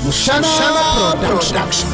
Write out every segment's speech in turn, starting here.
Mushana Production.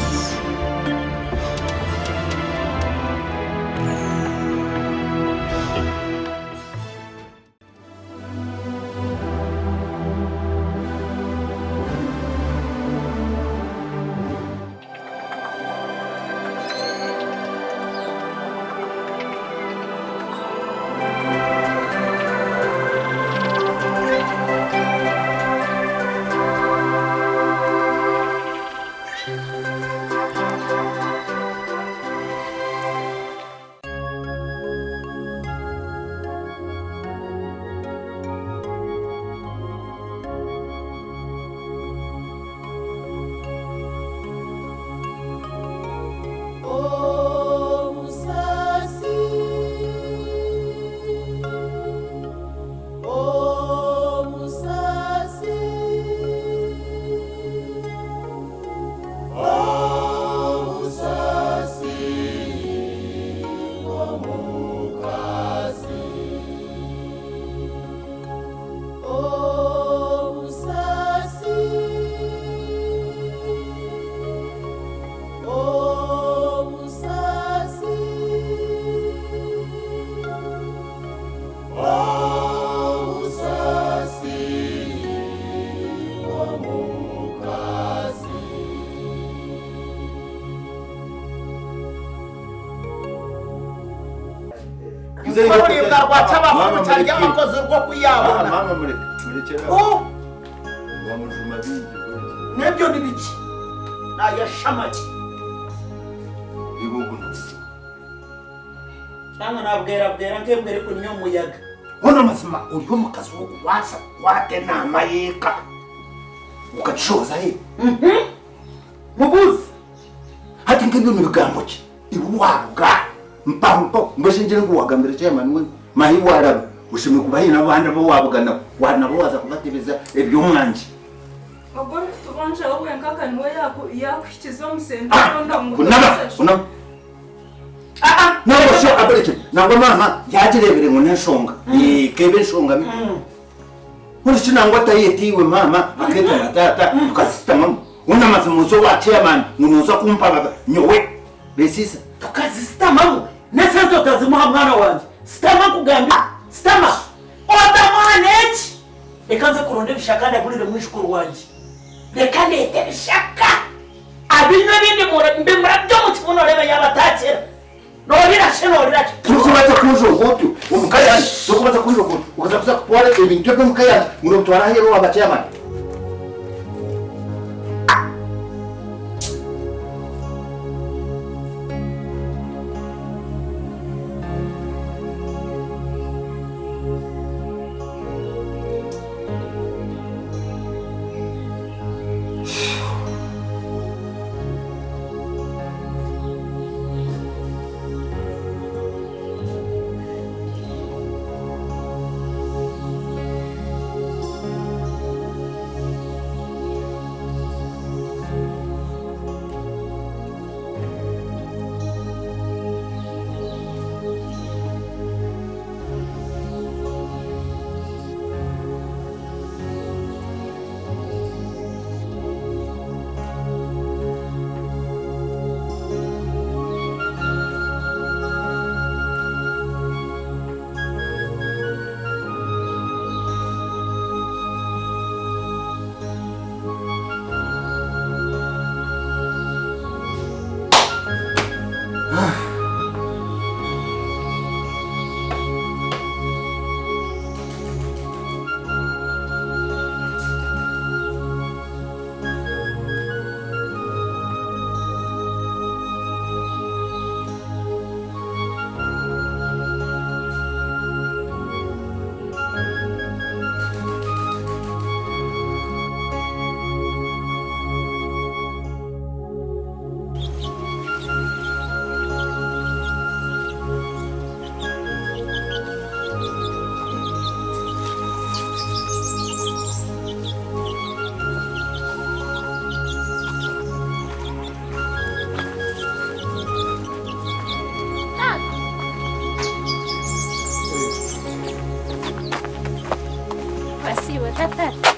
Mkori mnagwacha bafu cyangwa amakoze rwo kuyabona. Mama murekera. Oh! Wamujuma bingi. Nebyo nibiki? Nayashamaje. Ibugu. Cyangwa nabwera ngembere kunyo muyaga. Hono mazima uriho mukazi wo kwasa kwate namayeka. Ukachoza he. Mubuzi. Hati ngibyo nibigambo ki. Ibuwaga. Mpampo mbashinjire ngo wagambira cyema nimwe mahiwara ushimwe kubahina abandi bo wabugana wana bo waza kubatebeza ebyo mwanje Agora tubanje wowe nkaka niwe yakwikiza umusende kunaba nabo sho abereke nangwa mama yagirebere ngo neshonga kebe shonga muri kinangwa tayetiwe mama aketa na tata tukasitama una mazimuzo wa chairman nunoza kumpaba nyowe besisa tukazisitamamu nesanto tazimuha mwana wanjye sitama kugambira sitama odamaneki reka nze kuronde bishaka ndagurire mwishukuru wanjye reka ndete bishaka abinyo bindi mbimura byo mu kibuno rebe yabatakira norira tukubaza kujo gotu umukayani tukubaza kujo gotu ukaza kuwale ibintu byo mukayani muno twara hero abachama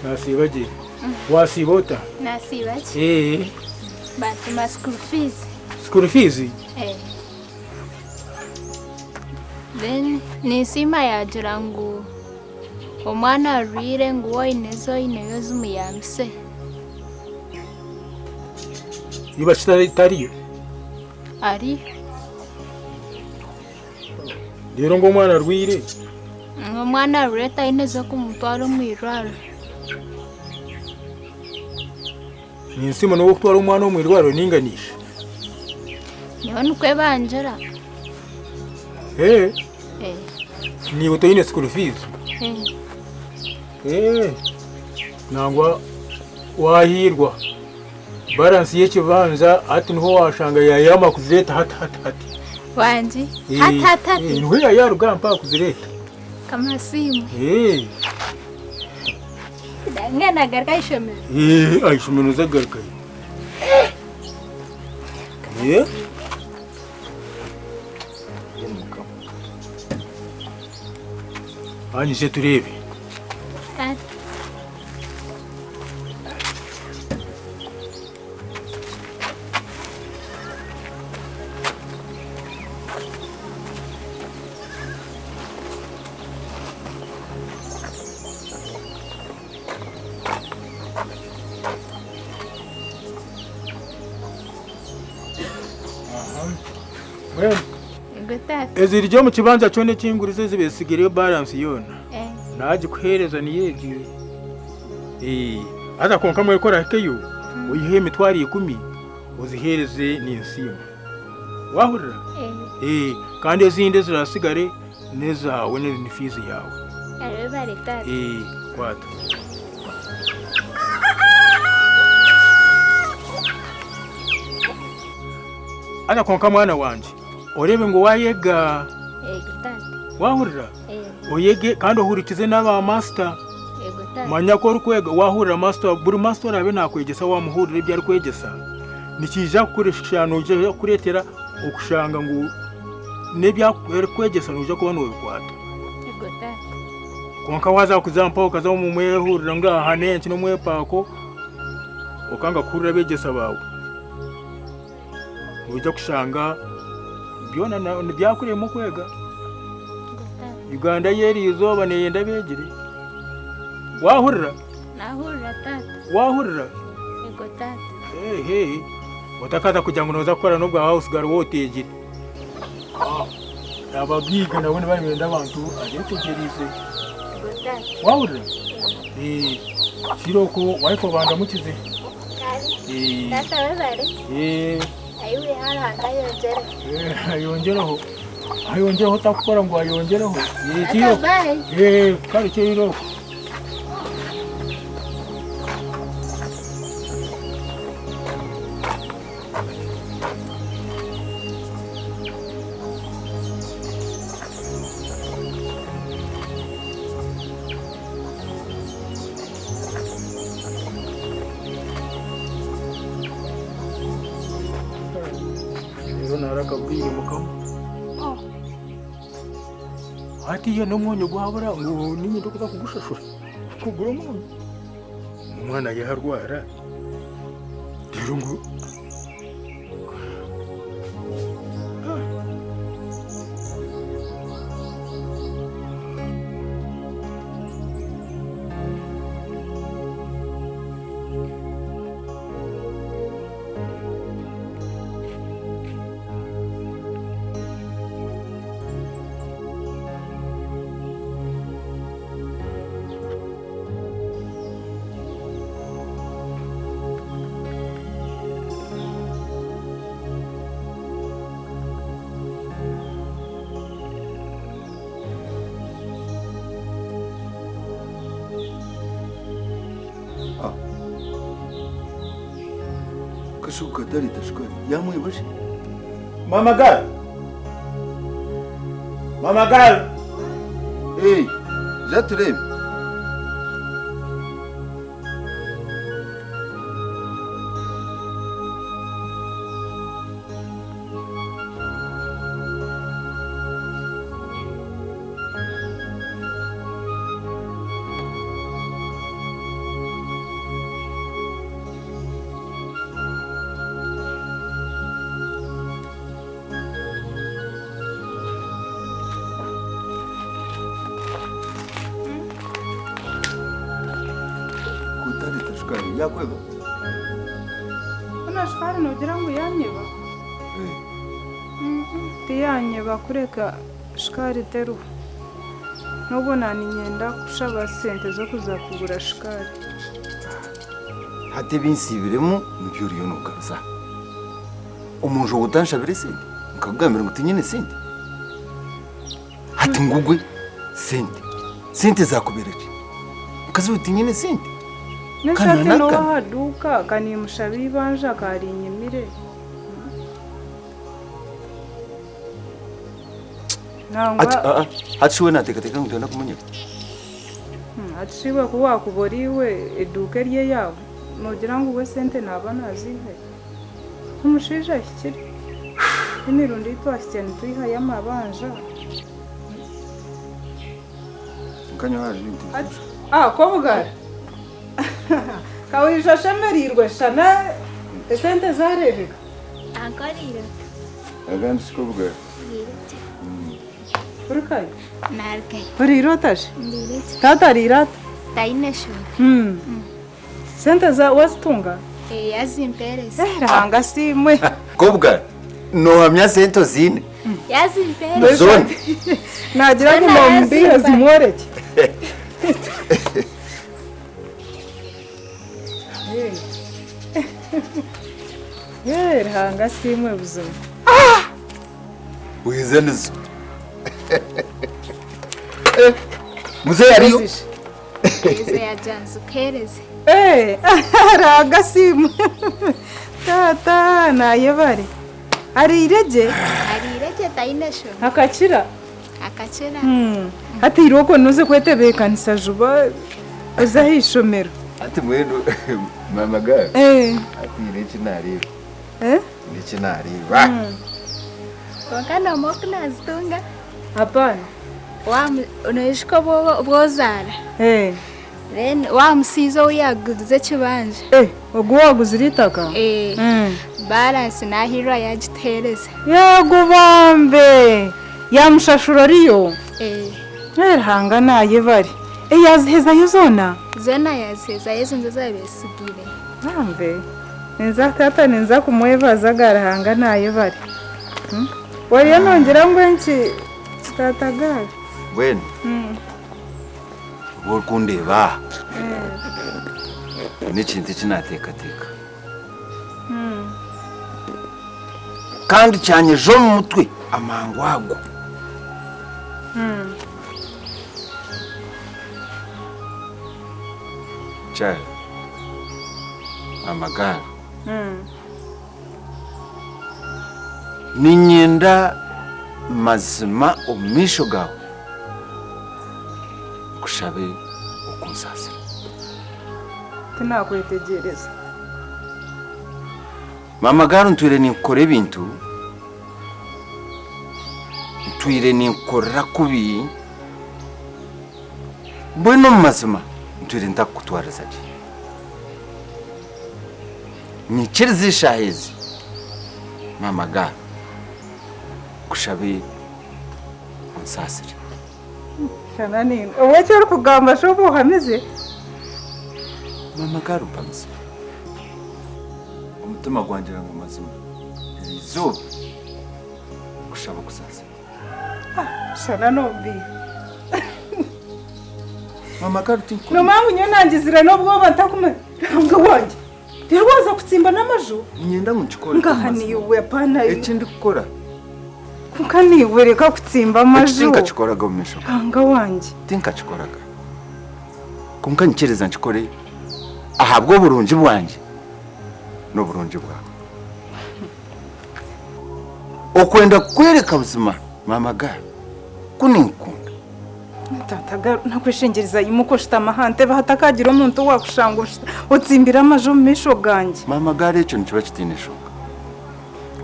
Nasibagiye Wasibota. Nasiba ki? Batuma school fees. School fees? Then nisima yagira ngu omwana arwire ngu woinezo ineyo zimuyambise. Iba kitariyo? Ari. Rero ngo omwana arwire? Omwana arwire tayinezo kumutwara mu irwaro. Ninsimo no gutwara umwana mu irwaro ninganisha. Niho nukwebanjira. Ni utoyine school fees? Nangwa wahirwa. Balance y'ekibanza ati niho washanga yayama kuzireta hati. Wanji? Hati. Niho yayaruga mpa kuzireta. Kama simu. Ngena garga ishome. Aishome no zagarga. Ani se turebe. Eziryo mu kibanza cyone kingurize zibesigiriyo balance yona. Naje kuhereza niyegiye. Aza konka mwe kora keyo. Uyihe mitwari 10 uzihereze ninsimo. Wahurira? Kandi ezinde zirasigare nezawe ne fees yawe. Bari tatu. Kwata. Aza konka mwana wanje. Orebe ngo wayega. Gutatu. Wahurira? Oyege kandi ohurikize n'aba master. Manya ko rukwega wahurira master buri master abe nakwegesa wamuhurira ibyo ari kwegesa. Nikija kureshano uje kuretera okushanga ngo nebya kwegesa nuje kubona obikwata. Konka waza kuzampa okaza mu mwehurira nga hanenki no mwepako okanga kurira begesa bawe. Uje kushanga byona byakure mu kwega. Uganda yeri izoba neyenda begire. Wahurira? Nahurira tatu. Wahurira? Ego tatu. Utakaza kujya ngo noza gukora no bwa house girl wotegire. Abagiga nabone bari mwenda abantu agetegerize. Ego tatu. Wahurira? Shiroko wayiko banda mukize. Tata webare? Ayiwe haranga yongera. Ayongeraho takukora ngo ayongeraho. Kiro. Kari kiro. Narakabwira mukamo. Ati yo n'umwonyo gwabura ngo ninyi ndokuza kugushashura. Kugura umuntu. Umwana yaharwara. Rero ngo Kashuka dari tashkari. Yamu ibashi. Mama Gal. Mama Gal. Já turebe. Atari tushikari yakweba. Ana shikari nogira ngo yanyeba. Tiyanyeba kureka shikari teru. Nubwo nani nyenda kushaba sente zo kuza kugura shikari. Hati binsibiremo mbyuriyo nukaza. Umuntu utanshabire sente. Nkagambira ngo tinyine sente. Hati ngugwe sente. Sente zakubereke. Ukazi utinyine sente. Nishati no wahaduka kani mushabi banja kari nyimire. Nangwa hatshiwe natekateka ngutenda kumunya. Hatshiwe kuwa kuboriwe eduke rye yawe. Nogira ngo we sente naba nazihe. Umushija ikiri. Imirundi twashyene tuyiha yamabanja. Kanyo haje nti. Kobuga. Kawisha shemerirwe shana sente zarevika. Ankorira. Agandi sikobuga. Urkai? Narkai. Urirotash? Ndirite. Tata rirata? Tainesho. Sente za wasitunga? Yazimpereza. Ranga simwe. Kobuga. No hamya sento zine. Yazimpereza. Zone. Nagira ngo nombi zimworeke. Ranga simwe buzima. Wize nizo. Muze yariyo. Eze ya janzu kereze. Ranga simwe. Tata nayebare. Ari irege? Ari irege tainesho. Akakira? Akakira. Ati iroko nuze kwetebekanisa juba uzahishomero. Ati mwenu mama gawe. Ati ireke nareba. Ireke nareba. Wakana mokna zitunga? Hapana. Unaishiko bozara. Then musizo uyaguze kibanje. Ogu waguze iritaka? Balance nahira yagitereza. Yego bambe. Yamushashura riyo? Ranga naye bari. Yaziheza yuzona? Zona yaziheza yezo nzazabesigire. Bambe. Nenza tata nenza kumwebaza garahanga naye bari. Wariya nongera ngo enki tatagara. Bueno. Wokundeba. N'ikindi kinatekateka. Kandi cyanye jo mu mutwe amangwago. Cha. Amagara. Ninyenda mazima omisho gawe. Kushabe okunsasira. Tinakwetegereza. Mama garo ntwire nikore bintu. Ntwire nikora kubi. Bueno mazima ntwire ndakutwaraza ki. Nikiriza hezi. Mama garo. Kushabe onsasira. Shana nini? Owecho uri kugamba shobo hameze? Mama garo pamse. Umutima gwanjira ngo mazima. Izuba. Kushaba kusasa. Shana nombi. Mama garo tinko. No mangu nyonangizira nobwo batakume. Nga wanje. Ndirwaza kutsimba n'amaju. Nyenda mu chikora. Ngahani we pana. Ekindi gukora. Kukani wereka kutsimba amaju. Tinka chikoraga mu misho. Nga wanje. Tinka chikoraga. Kunka nkereza nchikore. Ahabwo burunji bwanje. No burunji bwawe. Okwenda kwereka buzima mama ga. Kuninkunda. Tata nakwishingiriza yimuko shitamahante bahatakagira umuntu wakushanga utsimbira amaju mu misho ganje. Mama ga recho nkiba kitinishoka.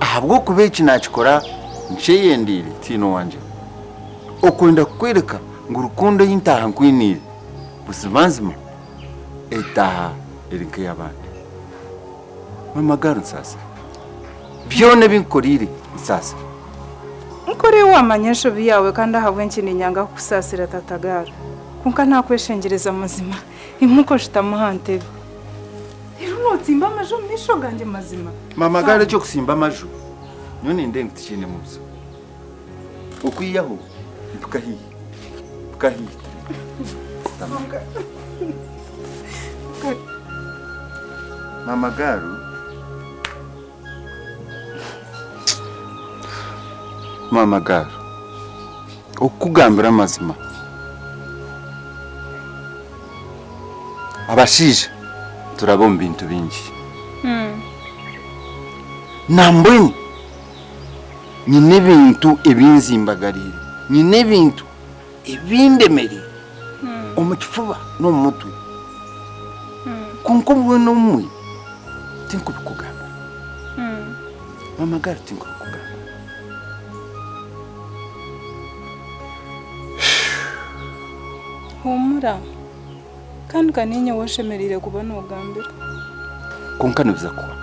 Ahabwo kubeki nakikora ncheyendire tino wanje. Okwenda kwereka ngo urukundo y'intaha nkwinire. Busibanzima etaha irinke y'abandi. Mama garo nsasa. Byone binkorire nsasa. Nkore wamanyesho biyawe kandi ahabwe nkini nyanga kusasira tatagara. Kunka nakweshengereza muzima. Imuko shitamuhante. notsimba amaju misho ganje mazima mama gare cyo kusimba amaju none ndenga tikine muzo ukwiyaho tukahiye mama garu mama garu okugambira amazima abashije turabomba bintu bingi nambweni nyine ibintu ebinzimbagarire nyine ibintu ebindemerire omukifuba n'omumutwe konko mwe n'omwe tinkubikugamba mama garu tinkubikugamba humura kandi kaninye washemerire kuba nogambira konka nibiza kuba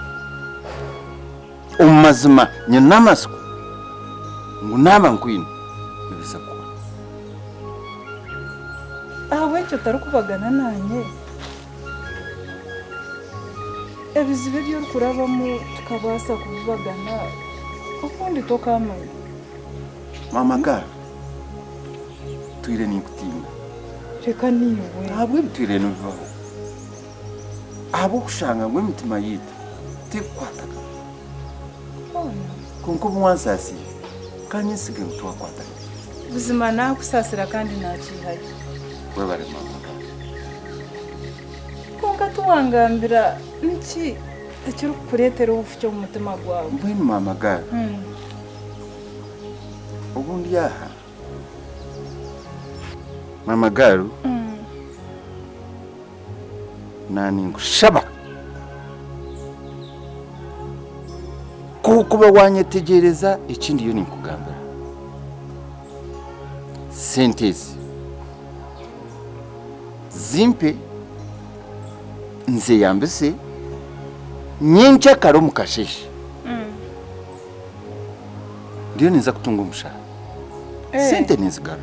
omumazima nyina amasuku ngo naba nkwino nibiza kuba aho icyo utari kubagana nanye ebizibe byo kurabamo tukabasa kubagana ukundi tokamanya mama garu twire nikutinda reka niwe ntabwo bitwire n'uvaho abo kushanga ngo imitima yita tekwataga konko mwansasi kanyisige mutwakwataga ubuzima nakusasira kandi nakihaye webare mama konka tuwangambira niki ekiri kukuretera ubufu cyo mu mutima gwawe mbwenu mama garu ubundi yaha mama garu nani ngushaba kuba wanyetegereza ikindi yo ninkugambira sentezi zimpe nze yambese nyinshi karo mukasheshi ndiyo niza kutunga umushahara sente nizigaro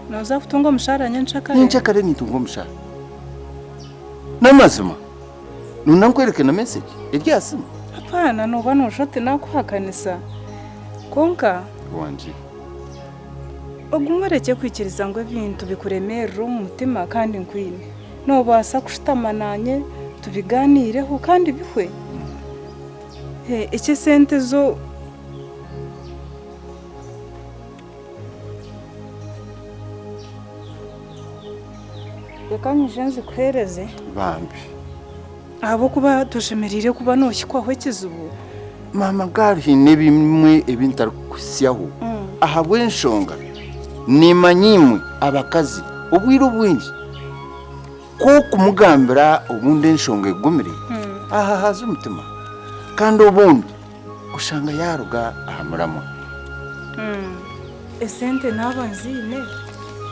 noza kutunga umushahara nyinshi kare nitunga umushahara namazima nunankwereke na message iryasima hapana nuba nushote nakuhakanisa konka wanje ogumwereke kwikiriza ngo ibintu bikuremerera mu mutima kandi nkwine nobasa kushitama nanye tubiganireho kandi bihwe icyo sente zo reka nyijenze kuhereze bambi abo kuba tushemerire kuba noshyikwaho kizubu mama garu hine bimwe ebintari kusyaho aha bwenshonga nimanyimwe abakazi ubwiro bwinji ko kumugambira ubundi nshonga igumire aha haza umutima kandi ubundi ushanga yaruga ahamuramo esente nabanzine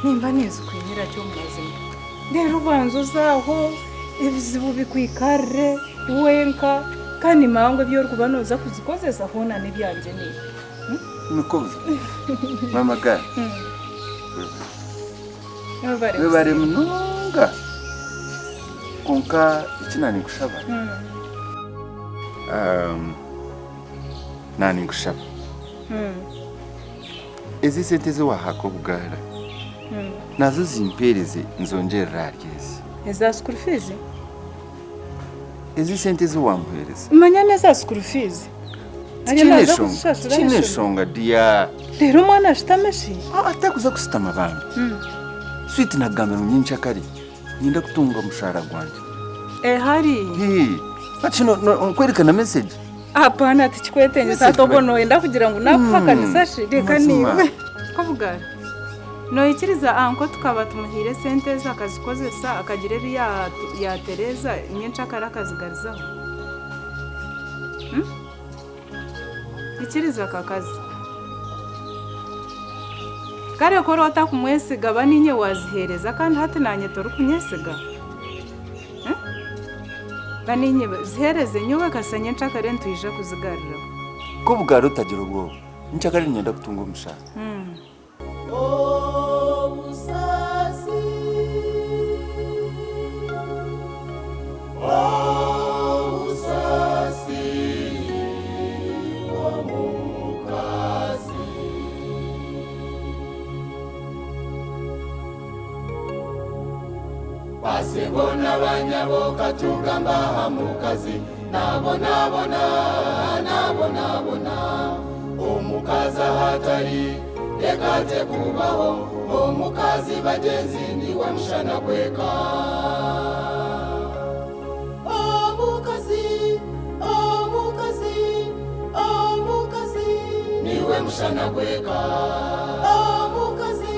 nimba nizi kwinyira cyo muzima rero ubanza uzaho ibizibu bikwikarre wenka kandi mangwe byo kuba noza kuzikozeza hona n'ibyanje ni nukoze mama garu webare munonga konka ikinani kushaba nani kushaba ezi sente zo wahako bugara nazo zimpereze nzongerera ryeze eza school fees ezi sente zo wamuhereza manya neza school fees kineshonga dia rero mwana ashitameshi atakuza kusitama bambi sweet nagambira nyinshi akari ninda kutunga umushahara gwanje hari ati no nkwerekana message hapana ati kikwetenge satobono enda kugira ngo nakuhakanisa reka niwe kavugara no ikiriza anko tukaba tumuhire sente zakazikozesa akagire ya Tereza nyinshi akarakazigarizaho ikiriza kakazi kare ko rota kumwesiga baninye wazihereza kandi hati nanye toru kunyesiga baninye zihereze nyowe kasanye nshakare ntuje kuzigarira ko bugaro utagira ubwo nshakare nyenda kutunga umushahara musasi sibona banyaboka tugamba mukazi nabona omukazi hatari lekate kubaho omukazi bagenzi niwe mushana kweka omukazi niwe mushana kweka omukazi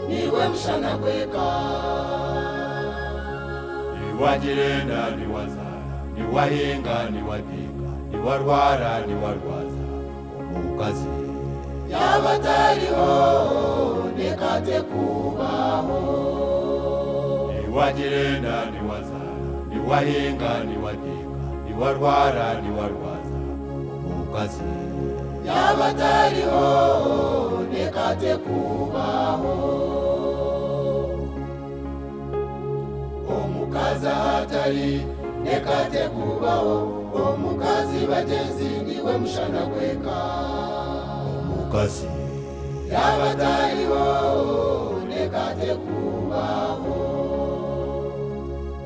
niwe mushana kweka niwagirenda niwazara niwahinga niwadinga niwarwara niwarwaza omukazi yaba atariho lekate kubaho niwagirenda niwazara niwahinga niwadinga niwarwara niwarwaza omukazi yaba atariho lekate kubaho omukazi hatari lekate kubaho omukazi bagenzi niwe mushana kweka omukazi yaba atari